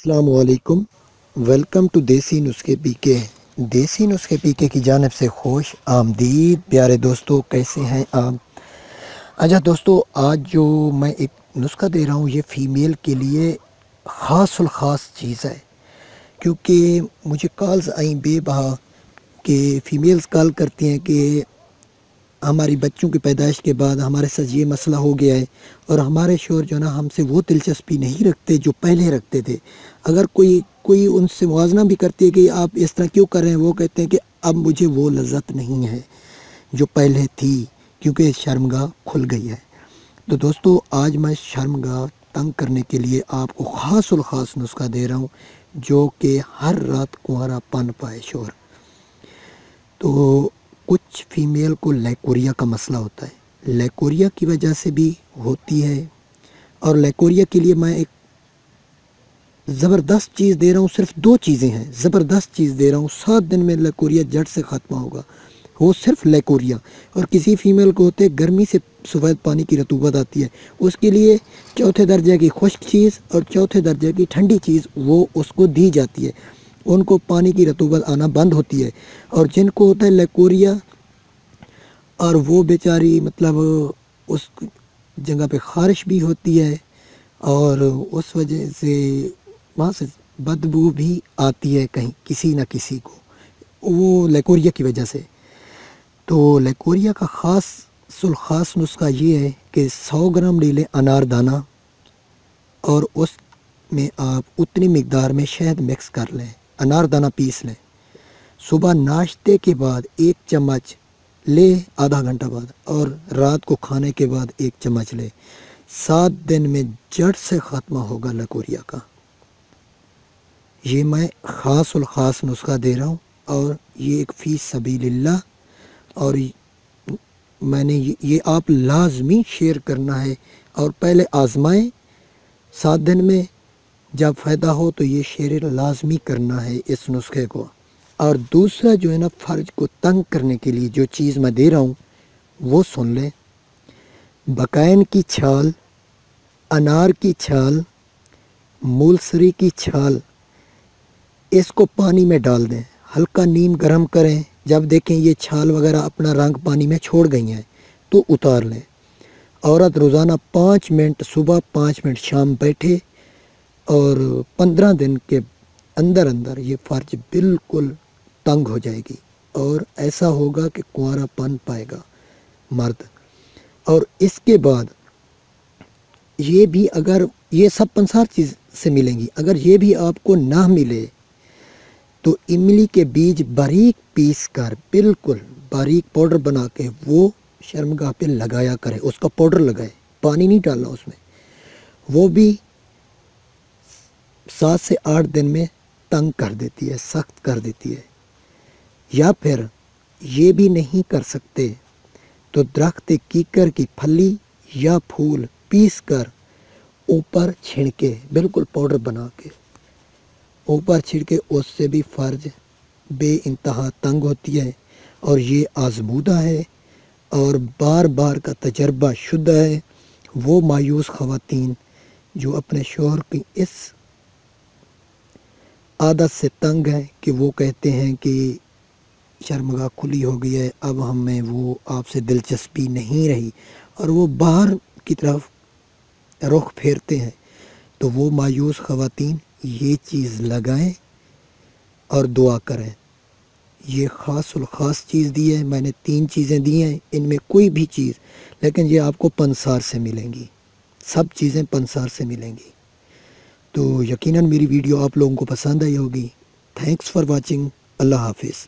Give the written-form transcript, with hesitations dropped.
السلام علیکم، welcome to دیسی نسخے پی کے۔ دیسی نسخے پی کے کی جانب سے خوش آمدید پیارے دوستو، کیسے ہیں آپ؟ اچھا دوستو، آج جو میں ایک نسخہ دے رہا ہوں یہ فیمیل کے لیے خاص الخاص چیز ہے، کیونکہ مجھے کالز آئیں بے بہا کہ فیمیلز کال کرتی ہیں کہ ہماری بچوں کی پیدائش کے بعد ہمارے ساتھ یہ مسئلہ ہو گیا ہے، اور ہمارے شوہر جو نا ہم سے وہ دلچسپی نہیں رکھتے جو پہلے رکھتے تھے۔ اگر کوئی ان سے موازنہ بھی کرتی ہے کہ آپ اس طرح کیوں کر رہے ہیں، وہ کہتے ہیں کہ اب مجھے وہ لذت نہیں ہے جو پہلے تھی، کیونکہ شرمگاہ کھل گئی ہے۔ تو دوستو، آج میں شرمگاہ تنگ کرنے کے لیے آپ کو خاص الخاص نسخہ دے رہا ہوں جو کہ ہر رات کنوارا پن پائے شوہر۔ تو کچھ فیمیل کو لیکوریا کا مسئلہ ہوتا ہے، لیکوریا کی وجہ سے بھی ہوتی ہے، اور لیکوریا کے لیے میں ایک زبردست چیز دے رہا ہوں۔ صرف 2 چیزیں ہیں، زبردست چیز دے رہا ہوں، 7 دن میں لیکوریا جڑ سے ختم ہوگا، وہ صرف لیکوریا۔ اور کسی فیمیل کو ہوتے گرمی سے سفید پانی کی رطوبت آتی ہے، اس کے لیے چوتھے درجے کی خشک چیز اور چوتھے درجے کی ٹھنڈی چیز وہ اس کو دی جاتی ہے، ان کو پانی کی رطوبت آنا بند ہوتی ہے۔ اور جن کو ہوتا ہے لیکوریا اور وہ بیچاری مطلب اس جگہ پہ خارش بھی ہوتی ہے، اور اس وجہ سے وہاں سے بدبو بھی آتی ہے کہیں کسی نہ کسی کو، وہ لیکوریا کی وجہ سے۔ تو لیکوریا کا خاص الخاص نسخہ یہ ہے کہ 100 گرام لے لیں انار دانہ، اور اس میں آپ اتنی مقدار میں شہد مکس کر لیں، انار دانہ پیس لیں۔ صبح ناشتے کے بعد 1 چمچ لے آدھا گھنٹہ بعد، اور رات کو کھانے کے بعد 1 چمچ لے۔ 7 دن میں جڑ سے ختمہ ہوگا لیکوریا کا۔ یہ میں خاص الخاص نسخہ دے رہا ہوں، اور یہ ایک فی سبیل اللہ، اور میں نے یہ آپ لازمی شیئر کرنا ہے، اور پہلے آزمائیں 7 دن میں، جب فائدہ ہو تو یہ شیئر لازمی کرنا ہے اس نسخے کو۔ اور دوسرا جو ہے نا، فرج کو تنگ کرنے کے لیے جو چیز میں دے رہا ہوں وہ سن لیں۔ بقائن کی چھال، انار کی چھال، مولسری کی چھال، اس کو پانی میں ڈال دیں، ہلکا نیم گرم کریں، جب دیکھیں یہ چھال وغیرہ اپنا رنگ پانی میں چھوڑ گئی ہیں تو اتار لیں۔ عورت روزانہ 5 منٹ صبح 5 منٹ شام بیٹھے، اور 15 دن کے اندر اندر یہ فرج بالکل تنگ ہو جائے گی، اور ایسا ہوگا کہ کنوارا پن پائے گا مرد۔ اور اس کے بعد یہ بھی، اگر یہ سب 50 چیز سے ملیں گی، اگر یہ بھی آپ کو نہ ملے تو املی کے بیج باریک پیس کر، بالکل باریک پاؤڈر بنا کے وہ شرمگاہ پہ لگایا کرے، اس کا پاؤڈر لگائے، پانی نہیں ڈالنا اس میں۔ وہ بھی 7 سے 8 دن میں تنگ کر دیتی ہے، سخت کر دیتی ہے۔ یا پھر یہ بھی نہیں کر سکتے تو درخت کیکر کی پھلی یا پھول پیس کر اوپر چھڑکے، بالکل پاؤڈر بنا کے اوپر چھڑکے، اس سے بھی فرج بے انتہا تنگ ہوتی ہے۔ اور یہ آزمودہ ہے اور بار بار کا تجربہ شدہ ہے۔ وہ مایوس خواتین جو اپنے شوہر کی اس عادت سے تنگ ہیں کہ وہ کہتے ہیں کہ شرمگاہ کھلی ہو گئی ہے، اب ہمیں وہ آپ سے دلچسپی نہیں رہی، اور وہ باہر کی طرف رخ پھیرتے ہیں، تو وہ مایوس خواتین یہ چیز لگائیں اور دعا کریں۔ یہ خاص الخاص چیز دی ہے، میں نے 3 چیزیں دی ہیں، ان میں کوئی بھی چیز، لیکن یہ آپ کو پنسار سے ملیں گی، سب چیزیں پنسار سے ملیں گی۔ تو یقیناً میری ویڈیو آپ لوگوں کو پسند آئی ہوگی۔ Thanks for watching. اللہ حافظ۔